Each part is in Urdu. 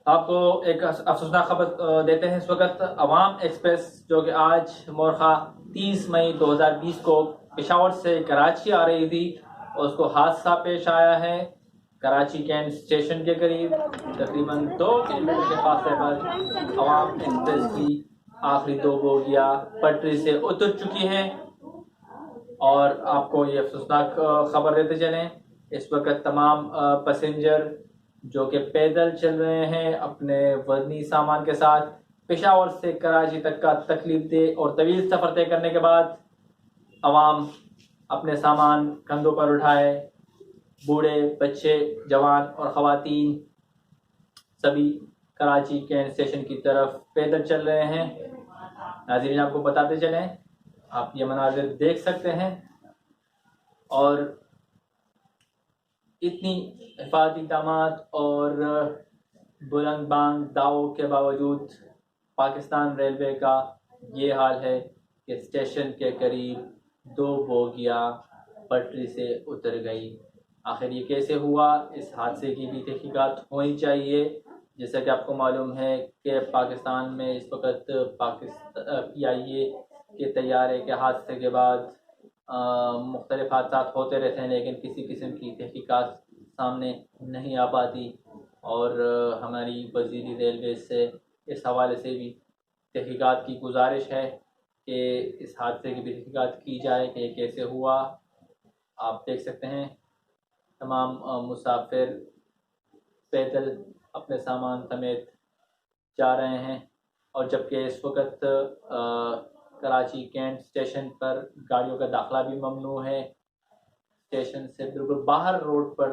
آپ کو ایک افسوسناک خبر دیتے ہیں اس وقت عوام ایکسپریس جو کہ آج مورخہ 30 مئی 2020 کو پشاور سے کراچی آ رہی تھی اور اس کو حادثہ پیش آیا ہے کراچی کینٹ اسٹیشن کے قریب تقریباً 2 کلومیٹر کے فاصلے پر عوام ایکسپریس کی آخری 2 بوگیاں پٹری سے اتر چکی ہیں اور آپ کو یہ افسوسناک خبر دیتے چلیں اس وقت تمام پیسنجر جو کہ پیدل چل رہے ہیں اپنے وزنی سامان کے ساتھ پشاور سے کراچی تک کا تکلیف دہ اور طویل سفر طے کرنے کے بعد عوام اپنے سامان کندھوں پر اٹھائے بوڑھے بچے جوان اور خواتین سبھی کراچی کینٹ اسٹیشن کی طرف پیدل چل رہے ہیں. ناظرین آپ کو بتاتے چلیں آپ یہ مناظر دیکھ سکتے ہیں اور اتنی حفاظتی اقدامات اور بلند بانگ دعووں کے باوجود پاکستان ریلوے کا یہ حال ہے کہ اسٹیشن کے قریب 2 بوگیاں پٹری سے اتر گئی. آخر یہ کیسے ہوا اس حادثے کی بھی تحقیقات ہونی چاہیے. جیسا کہ آپ کو معلوم ہے کہ پاکستان میں اس وقت PIA کے طیارے کے حادثے کے بعد مختلف حادثات ہوتے رہتے ہیں لیکن کسی قسم کی تحقیقات سامنے نہیں آ پاتی اور ہماری وزیر ریلوے سے اس حوالے سے بھی تحقیقات کی گزارش ہے کہ اس حادثے کی بھی تحقیقات کی جائے کہ یہ کیسے ہوا. آپ دیکھ سکتے ہیں تمام مسافر پیدل اپنے سامان سمیت جا رہے ہیں اور جبکہ اس وقت کراچی کینٹ اسٹیشن پر گاڑیوں کا داخلہ بھی ممنوع ہے. اسٹیشن سے بالکل باہر روڈ پر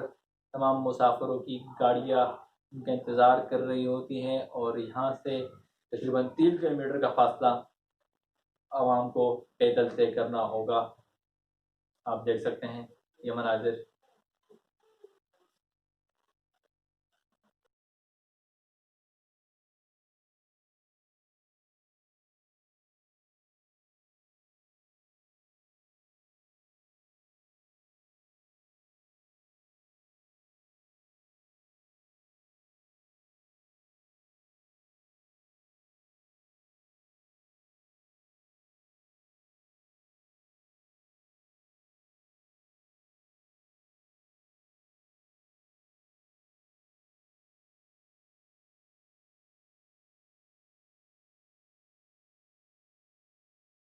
تمام مسافروں کی گاڑیاں ان کا انتظار کر رہی ہوتی ہیں اور یہاں سے تقریباً 3 کلومیٹر کا فاصلہ عوام کو پیدل طے کرنا ہوگا. آپ دیکھ سکتے ہیں یہ مناظر.